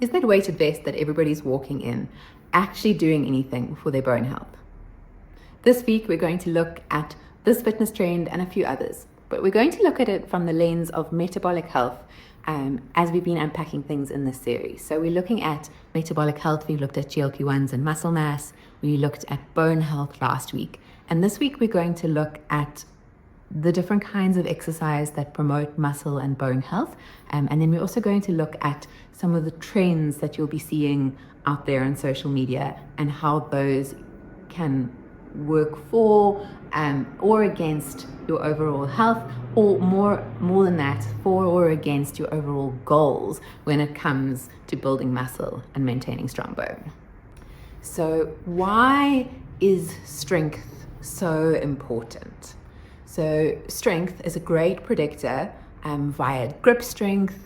Is that weighted vest that everybody's walking in actually doing anything for their bone health? This week, we're going to look at this fitness trend and a few others, but we're going to look at it from the lens of metabolic health as we've been unpacking things in this series. So we're looking at metabolic health. We looked at GLP-1s and muscle mass. We looked at bone health last week. And this week, we're going to look at the different kinds of exercise that promote muscle and bone health. And then we're also going to look at some of the trends that you'll be seeing out there on social media and how those can work for or against your overall health, or more than that, for or against your overall goals when it comes to building muscle and maintaining strong bone. So why is strength so important? So strength is a great predictor via grip strength,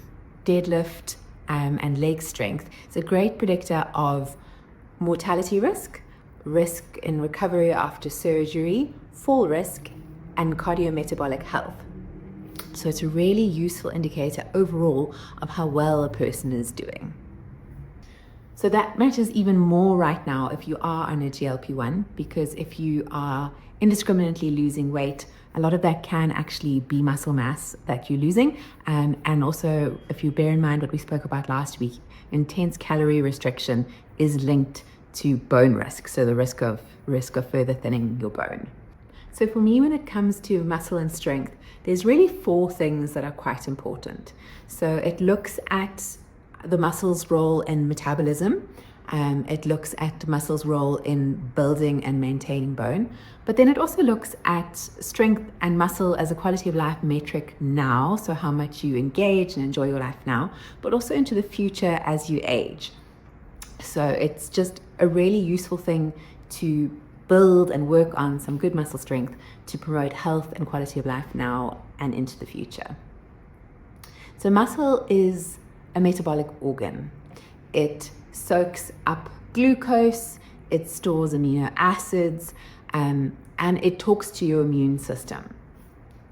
deadlift, and leg strength. It's a great predictor of mortality risk in recovery after surgery, fall risk, and cardiometabolic health. So it's a really useful indicator overall of how well a person is doing. So that matters even more right now if you are on a GLP-1, because if you are indiscriminately losing weight, a lot of that can actually be muscle mass that you're losing. And also, if you bear in mind what we spoke about last week, intense calorie restriction is linked to bone risk, so the risk of further thinning your bone. So for me, when it comes to muscle and strength, there's really 4 things that are quite important. So it looks at the muscle's role in metabolism. It looks at muscle's role in building and maintaining bone, but then it also looks at strength and muscle as a quality of life metric now, so how much you engage and enjoy your life now, but also into the future as you age. So it's just a really useful thing to build and work on some good muscle strength to promote health and quality of life now and into the future. So muscle is a metabolic organ. It soaks up glucose, it stores amino acids, and it talks to your immune system.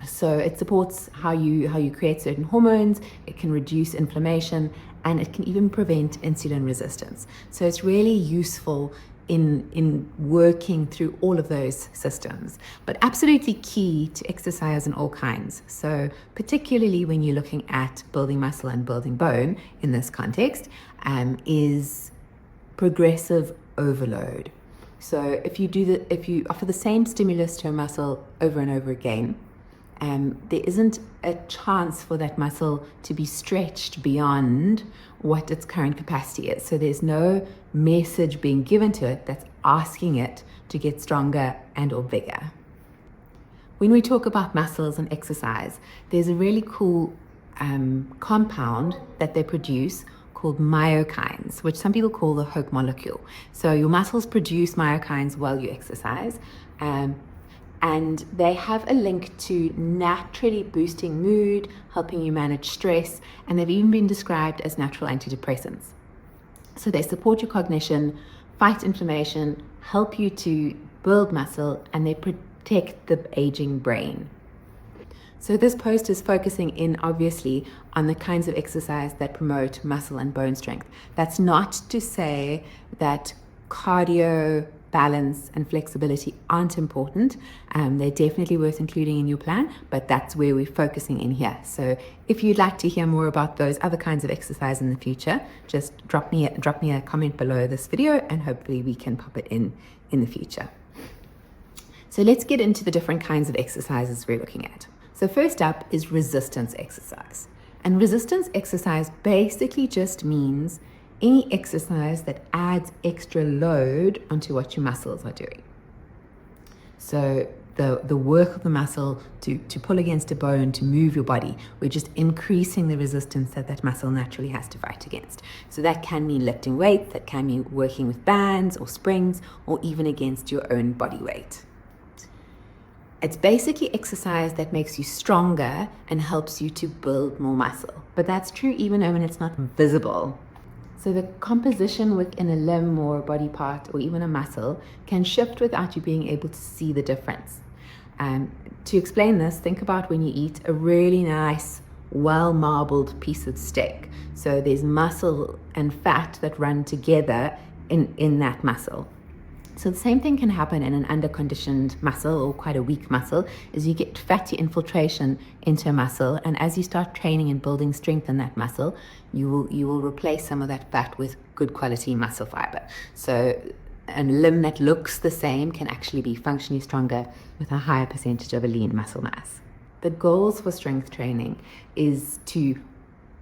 So it supports how you create certain hormones, it can reduce inflammation, and it can even prevent insulin resistance. So it's really useful in working through all of those systems, but absolutely key to exercise in all kinds. So particularly when you're looking at building muscle and building bone in this context, is progressive overload. So if you offer the same stimulus to a muscle over and over again, there isn't a chance for that muscle to be stretched beyond what its current capacity is. So there's no message being given to it that's asking it to get stronger and or bigger. When we talk about muscles and exercise, there's a really cool compound that they produce called myokines, which some people call the hope molecule. So your muscles produce myokines while you exercise, and they have a link to naturally boosting mood, helping you manage stress, and they've even been described as natural antidepressants. So they support your cognition, fight inflammation, help you to build muscle, and they protect the aging brain. So this post is focusing in obviously on the kinds of exercise that promote muscle and bone strength. That's not to say that cardio, balance, and flexibility aren't important. They're definitely worth including in your plan, but that's where we're focusing in here. So if you'd like to hear more about those other kinds of exercise in the future, just drop me a comment below this video, and hopefully we can pop it in the future. So let's get into the different kinds of exercises we're looking at. So first up is resistance exercise. And resistance exercise basically just means any exercise that adds extra load onto what your muscles are doing. So the work of the muscle to pull against a bone, to move your body, we're just increasing the resistance that muscle naturally has to fight against. So that can mean lifting weight, that can mean working with bands or springs, or even against your own body weight. It's basically exercise that makes you stronger and helps you to build more muscle. But that's true even when it's not visible. So the composition within a limb or a body part or even a muscle can shift without you being able to see the difference. To explain this, think about when you eat a really nice well marbled piece of steak. So there's muscle and fat that run together in that muscle. So the same thing can happen in an under-conditioned muscle or quite a weak muscle, is you get fatty infiltration into a muscle, and as you start training and building strength in that muscle, you will replace some of that fat with good quality muscle fiber. So a limb that looks the same can actually be functionally stronger with a higher percentage of a lean muscle mass. The goals for strength training is to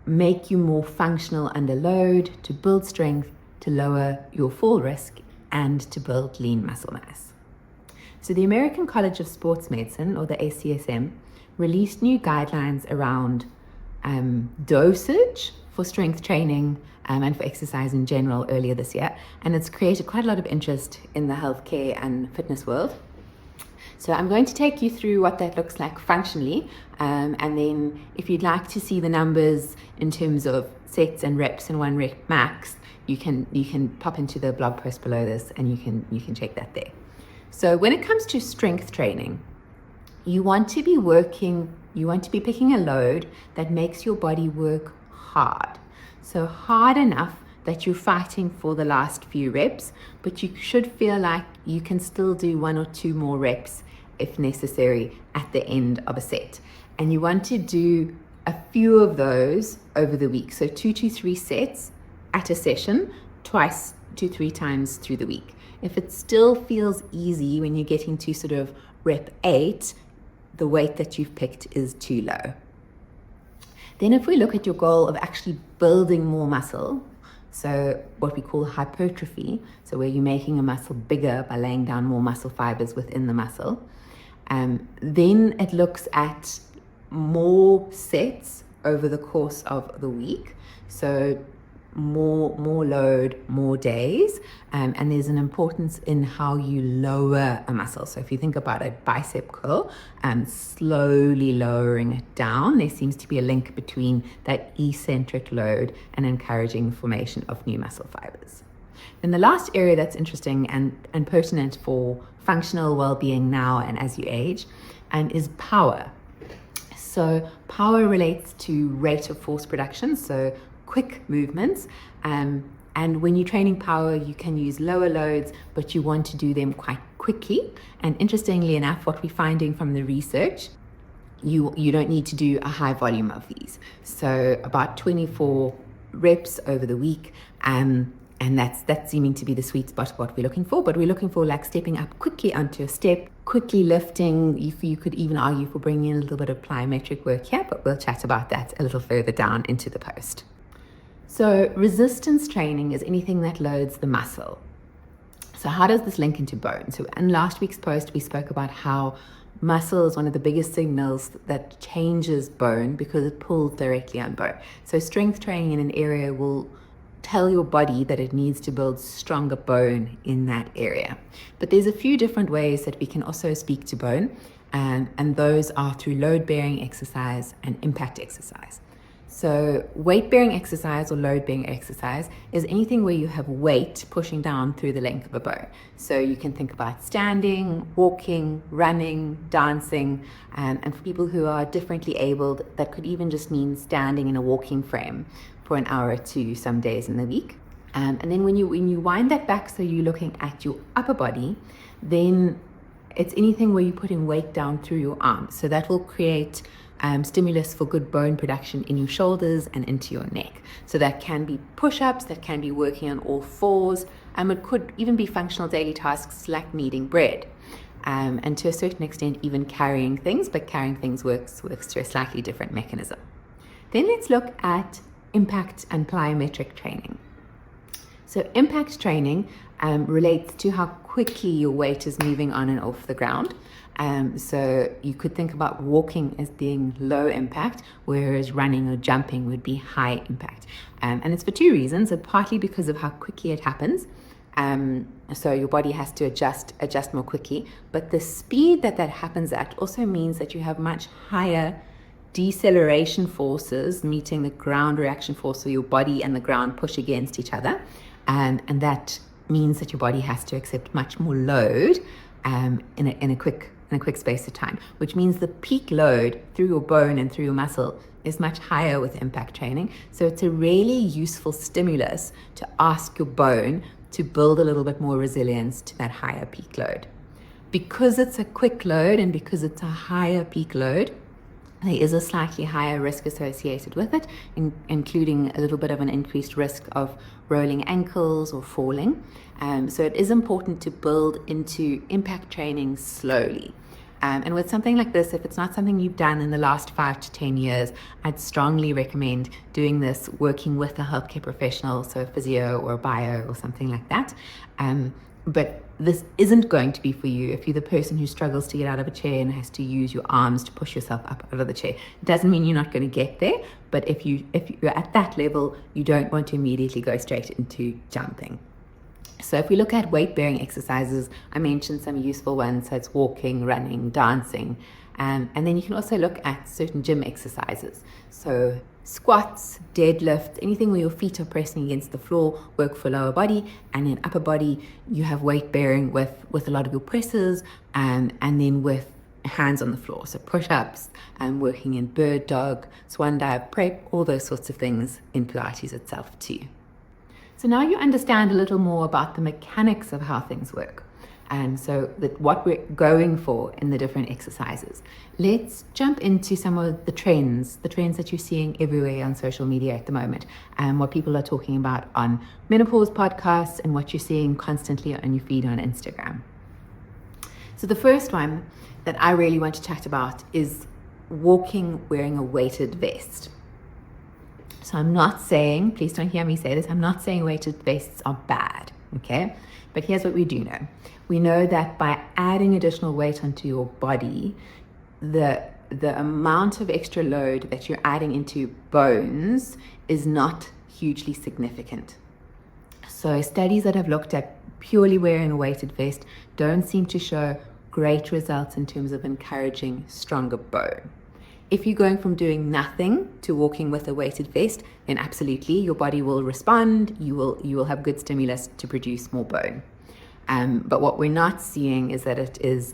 make you more functional under load, to build strength, to lower your fall risk, and to build lean muscle mass. So the American College of Sports Medicine, or the ACSM, released new guidelines around dosage for strength training and for exercise in general earlier this year, and it's created quite a lot of interest in the healthcare and fitness world. So I'm going to take you through what that looks like functionally, and then if you'd like to see the numbers in terms of sets and reps and 1 rep max, you can pop into the blog post below this and you can check that there. So when it comes to strength training, you want to be picking a load that makes your body work hard. So hard enough that you're fighting for the last few reps, but you should feel like you can still do 1 or 2 more reps if necessary at the end of a set. And you want to do a few of those over the week. So 2 to 3 sets at a session, 2 to 3 times through the week. If it still feels easy when you're getting to sort of rep 8, the weight that you've picked is too low. Then if we look at your goal of actually building more muscle, so what we call hypertrophy, so where you're making a muscle bigger by laying down more muscle fibers within the muscle, then it looks at more sets over the course of the week. So more load, more days, and there's an importance in how you lower a muscle. So if you think about a bicep curl, slowly lowering it down, there seems to be a link between that eccentric load and encouraging formation of new muscle fibers. And the last area that's interesting and pertinent for functional well-being now and as you age is power. So power relates to rate of force production, so quick movements, and when you're training power, you can use lower loads, but you want to do them quite quickly. And interestingly enough, what we're finding from the research, you don't need to do a high volume of these. So about 24 reps over the week, and that's seeming to be the sweet spot of what we're looking for. But we're looking for like stepping up quickly onto a step, quickly lifting. You could even argue for bringing in a little bit of plyometric work here, but we'll chat about that a little further down into the post. So resistance training is anything that loads the muscle. So how does this link into bone? So in last week's post, we spoke about how muscle is one of the biggest signals that changes bone because it pulls directly on bone. So strength training in an area will tell your body that it needs to build stronger bone in that area. But there's a few different ways that we can also speak to bone, and those are through load-bearing exercise and impact exercise. So weight-bearing exercise or load-bearing exercise is anything where you have weight pushing down through the length of a bone. So you can think about standing, walking, running, dancing, and for people who are differently abled, that could even just mean standing in a walking frame for an hour or 2 some days in the week. And then when you wind that back, so you're looking at your upper body, then it's anything where you're putting weight down through your arms. So that will create stimulus for good bone production in your shoulders and into your neck. So that can be push-ups, that can be working on all fours, it could even be functional daily tasks like kneading bread, and to a certain extent even carrying things, but carrying things works to a slightly different mechanism. Then let's look at impact and plyometric training. So impact training relates to how quickly your weight is moving on and off the ground. So you could think about walking as being low impact, whereas running or jumping would be high impact. And it's for 2 reasons. So partly because of how quickly it happens. So your body has to adjust more quickly. But the speed that happens at also means that you have much higher deceleration forces meeting the ground reaction force, so your body and the ground push against each other. And that means that your body has to accept much more load in a quick in a quick space of time, which means the peak load through your bone and through your muscle is much higher with impact training. So it's a really useful stimulus to ask your bone to build a little bit more resilience to that higher peak load. Because it's a quick load and because it's a higher peak load, there is a slightly higher risk associated with it, including a little bit of an increased risk of rolling ankles or falling. So it is important to build into impact training slowly. And with something like this, if it's not something you've done in the last 5 to 10 years, I'd strongly recommend doing this working with a healthcare professional, so a physio or a bio or something like that. But this isn't going to be for you if you're the person who struggles to get out of a chair and has to use your arms to push yourself up out of the chair. It doesn't mean you're not going to get there, but if you're at that level, you don't want to immediately go straight into jumping. So if we look at weight-bearing exercises, I mentioned some useful ones, so it's walking, running, dancing, and then you can also look at certain gym exercises. So squats, deadlifts, anything where your feet are pressing against the floor work for lower body, and then upper body, you have weight-bearing with a lot of your presses, and then with hands on the floor, so push-ups, and working in bird dog, swan dive, prep, all those sorts of things in Pilates itself too. So now you understand a little more about the mechanics of how things work, and so that what we're going for in the different exercises. Let's jump into some of the trends that you're seeing everywhere on social media at the moment, and what people are talking about on menopause podcasts and what you're seeing constantly on your feed on Instagram. So the first one that I really want to chat about is walking wearing a weighted vest. So I'm not saying, please don't hear me say this, I'm not saying weighted vests are bad, okay? But here's what we do know. We know that by adding additional weight onto your body, the amount of extra load that you're adding into bones is not hugely significant. So studies that have looked at purely wearing a weighted vest don't seem to show great results in terms of encouraging stronger bone. If you're going from doing nothing to walking with a weighted vest, then absolutely your body will respond. You will have good stimulus to produce more bone. But what we're not seeing is that it is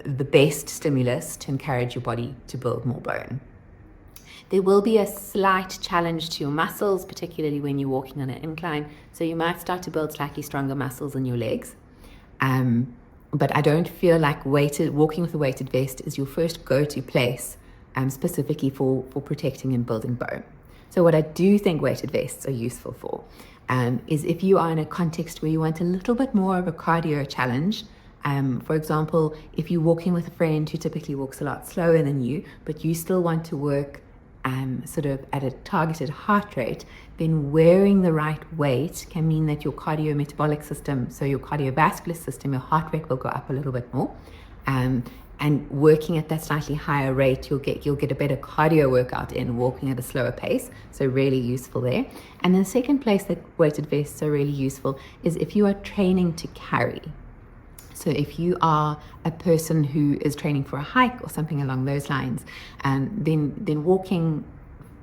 the best stimulus to encourage your body to build more bone. There will be a slight challenge to your muscles, particularly when you're walking on an incline. So you might start to build slightly stronger muscles in your legs. But I don't feel like walking with a weighted vest is your first go-to place specifically for protecting and building bone. So what I do think weighted vests are useful for is if you are in a context where you want a little bit more of a cardio challenge. For example, if you're walking with a friend who typically walks a lot slower than you, but you still want to work sort of at a targeted heart rate, then wearing the right weight can mean that your cardiometabolic system, so your cardiovascular system, your heart rate will go up a little bit more. And working at that slightly higher rate, you'll get a better cardio workout in walking at a slower pace. So really useful there. And the second place that weighted vests are really useful is if you are training to carry. So if you are a person who is training for a hike or something along those lines, then walking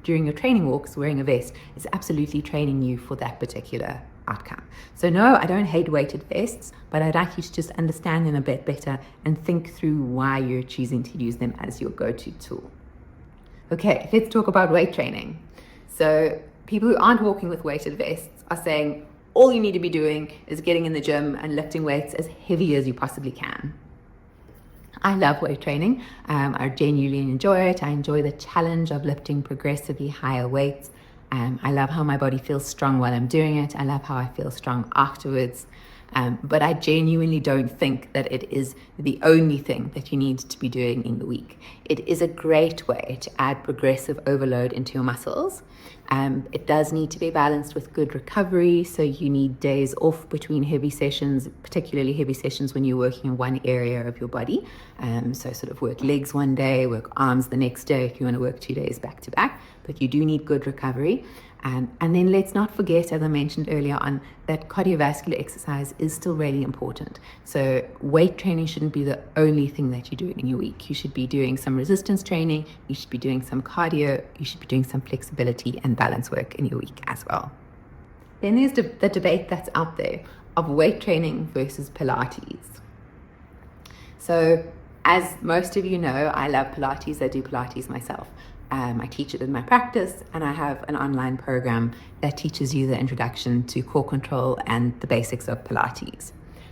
during your training walks wearing a vest is absolutely training you for that particular outcome. So no, I don't hate weighted vests, but I'd like you to just understand them a bit better and think through why you're choosing to use them as your go-to tool. Okay, let's talk about weight training. So people who aren't walking with weighted vests are saying all you need to be doing is getting in the gym and lifting weights as heavy as you possibly can. I love weight training. I genuinely enjoy it. I enjoy the challenge of lifting progressively higher weights. I love how my body feels strong while I'm doing it. I love how I feel strong afterwards. But I genuinely don't think that it is the only thing that you need to be doing in the week. It is a great way to add progressive overload into your muscles. It does need to be balanced with good recovery, so you need days off between heavy sessions, particularly heavy sessions when you're working in one area of your body. So sort of work legs one day, work arms the next day if you want to work 2 days back to back, but you do need good recovery. And then let's not forget, as I mentioned earlier on, that cardiovascular exercise is still really important. So weight training shouldn't be the only thing that you're doing in your week. You should be doing some resistance training, you should be doing some cardio, you should be doing some flexibility and balance work in your week as well. Then there's the debate that's out there of weight training versus Pilates. So As most of you know, I love Pilates. I do Pilates myself. I teach it in my practice, and I have an online program that teaches you the introduction to core control and the basics of Pilates.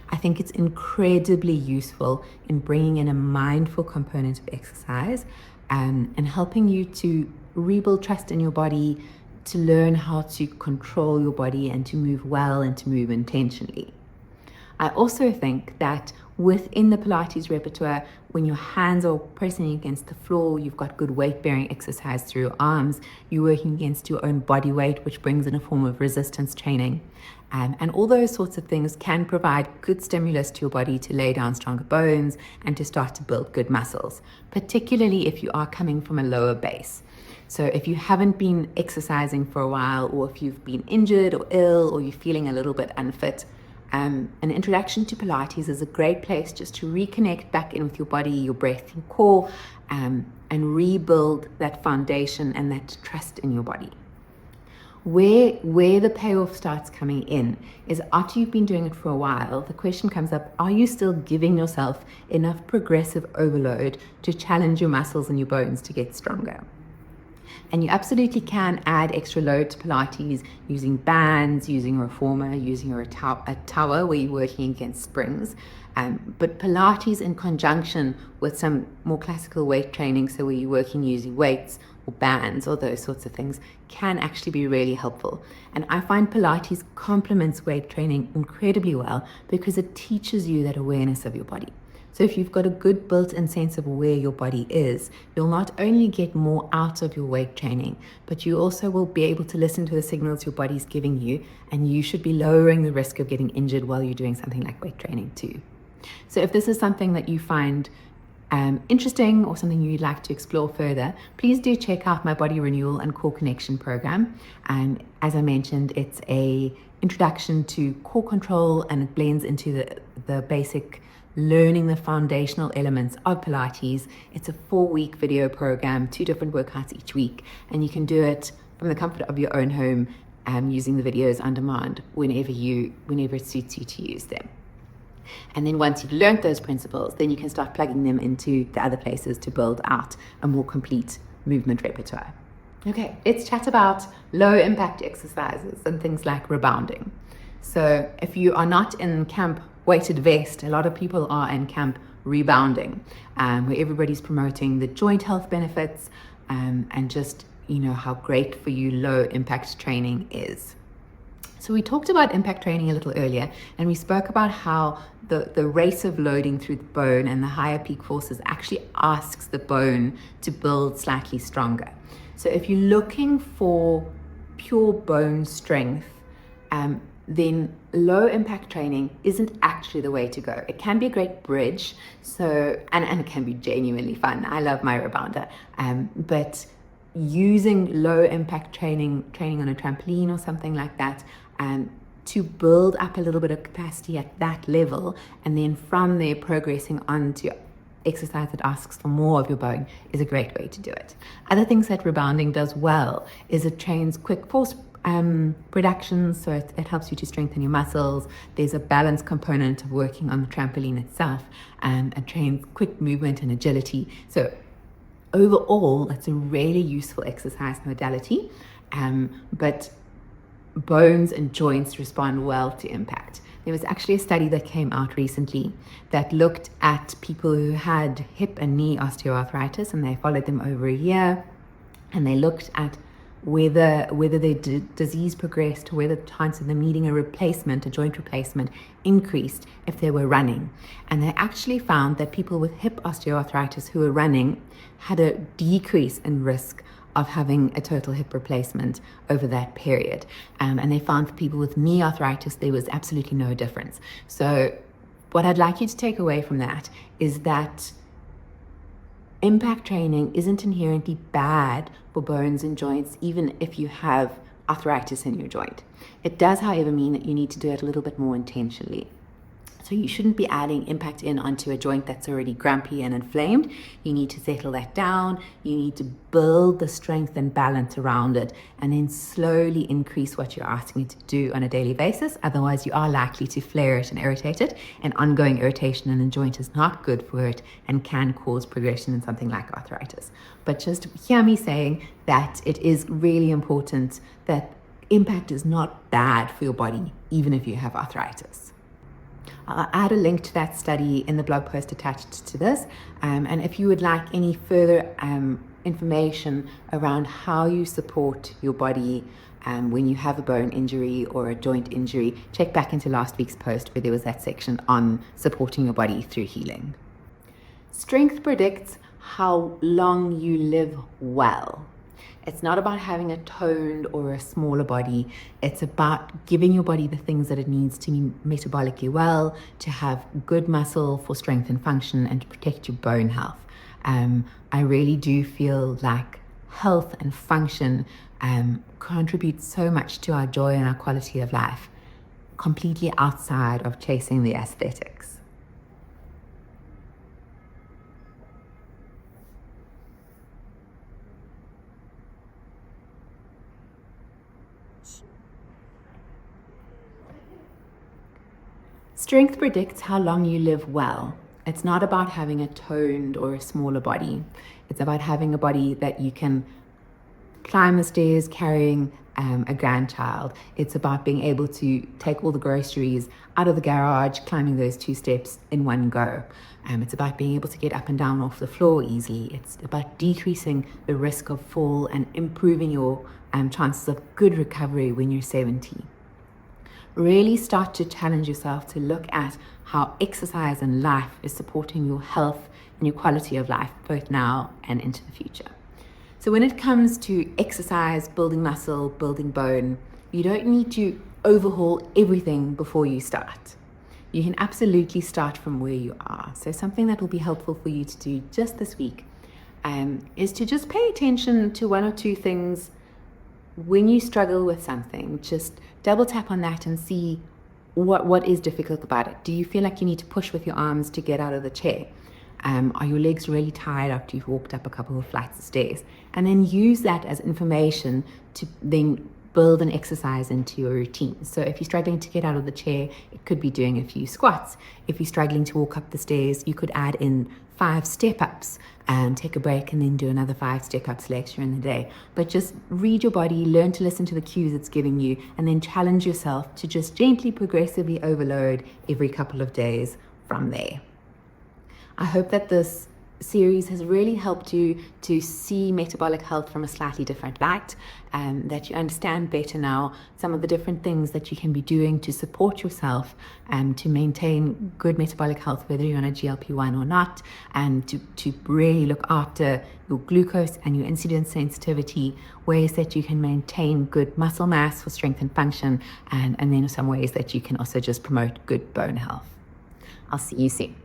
I think it's incredibly useful in bringing in a mindful component of exercise and helping you to rebuild trust in your body, to learn how to control your body and to move well and to move intentionally. I also think that within the Pilates repertoire, when your hands are pressing against the floor, you've got good weight-bearing exercise through your arms, you're working against your own body weight, which brings in a form of resistance training. And all those sorts of things can provide good stimulus to your body to lay down stronger bones and to start to build good muscles, particularly if you are coming from a lower base. So if you haven't been exercising for a while, or if you've been injured or ill, or you're feeling a little bit unfit, an introduction to Pilates is a great place just to reconnect back in with your body, your breath, your core, and rebuild that foundation and that trust in your body. Where the payoff starts coming in is after you've been doing it for a while, the question comes up, are you still giving yourself enough progressive overload to challenge your muscles and your bones to get stronger? And you absolutely can add extra load to Pilates using bands, using a reformer, using a tower where you're working against springs. But Pilates in conjunction with some more classical weight training, so where you're working using weights or bands or those sorts of things, can actually be really helpful. And I find Pilates complements weight training incredibly well because it teaches you that awareness of your body. So if you've got a good built-in sense of where your body is, you'll not only get more out of your weight training, but you also will be able to listen to the signals your body's giving you, and you should be lowering the risk of getting injured while you're doing something like weight training too. So if this is something that you find interesting or something you'd like to explore further, please do check out my Body Renewal and Core Connection program. And as I mentioned, it's a introduction to core control, and it blends into the basic learning the foundational elements of Pilates. It's a 4-week video program, 2 different workouts each week, and you can do it from the comfort of your own home using the videos on demand whenever it suits you to use them. And then once you've learned those principles, then you can start plugging them into the other places to build out a more complete movement repertoire. Okay, let's chat about low impact exercises and things like rebounding. So if you are not in camp weighted vest, a lot of people are in camp rebounding, where everybody's promoting the joint health benefits and just, how great for you low impact training is. So we talked about impact training a little earlier, and we spoke about how the rate of loading through the bone and the higher peak forces actually asks the bone to build slightly stronger. So if you're looking for pure bone strength, then low impact training isn't actually the way to go. It can be a great bridge, and it can be genuinely fun. I love my rebounder, but using low impact training on a trampoline or something like that, to build up a little bit of capacity at that level, and then from there progressing on to exercise that asks for more of your bone, is a great way to do it. Other things that rebounding does well is it trains quick force production, so it helps you to strengthen your muscles. There's a balance component of working on the trampoline itself, and it trains quick movement and agility. So overall, it's a really useful exercise modality, but bones and joints respond well to impact. There was actually a study that came out recently that looked at people who had hip and knee osteoarthritis, and they followed them over a year, and they looked at whether their disease progressed, whether the chance of them needing a joint replacement, increased if they were running. And they actually found that people with hip osteoarthritis who were running had a decrease in risk of having a total hip replacement over that period. And they found for people with knee arthritis, there was absolutely no difference. So what I'd like you to take away from that is that impact training isn't inherently bad for bones and joints, even if you have arthritis in your joint. It does, however, mean that you need to do it a little bit more intentionally. So you shouldn't be adding impact in onto a joint that's already grumpy and inflamed. You need to settle that down. You need to build the strength and balance around it, and then slowly increase what you're asking it to do on a daily basis. Otherwise, you are likely to flare it and irritate it, and ongoing irritation in the joint is not good for it and can cause progression in something like arthritis. But just hear me saying that it is really important that impact is not bad for your body, even if you have arthritis. I'll add a link to that study in the blog post attached to this. And if you would like any further information around how you support your body when you have a bone injury or a joint injury, check back into last week's post where there was that section on supporting your body through healing. Strength predicts how long you live well. It's not about having a toned or a smaller body. It's about giving your body the things that it needs to be metabolically well, to have good muscle for strength and function, and to protect your bone health. I really do feel like health and function contribute so much to our joy and our quality of life, completely outside of chasing the aesthetics. Strength predicts how long you live well. It's not about having a toned or a smaller body. It's about having a body that you can climb the stairs carrying a grandchild. It's about being able to take all the groceries out of the garage, climbing those 2 steps in one go. It's about being able to get up and down off the floor easily. It's about decreasing the risk of fall and improving your chances of good recovery when you're 70. Really start to challenge yourself to look at how exercise and life is supporting your health and your quality of life, both now and into the future. So when it comes to exercise, building muscle, building bone, you don't need to overhaul everything before you start. You can absolutely start from where you are. So something that will be helpful for you to do just this week is to just pay attention to 1 or 2 things. When you struggle with something, just double tap on that and see what is difficult about it. Do you feel like you need to push with your arms to get out of the chair? Are your legs really tired after you've walked up a couple of flights of stairs? And then use that as information to then build an exercise into your routine. So if you're struggling to get out of the chair, it could be doing a few squats. If you're struggling to walk up the stairs, you could add in 5 step-ups and take a break and then do another 5 step-ups later in the day. But just read your body, learn to listen to the cues it's giving you, and then challenge yourself to just gently, progressively overload every couple of days from there. I hope that this series has really helped you to see metabolic health from a slightly different light, and that you understand better now some of the different things that you can be doing to support yourself and to maintain good metabolic health, whether you're on a GLP-1 or not, and to really look after your glucose and your insulin sensitivity, ways that you can maintain good muscle mass for strength and function, and then some ways that you can also just promote good bone health. I'll see you soon.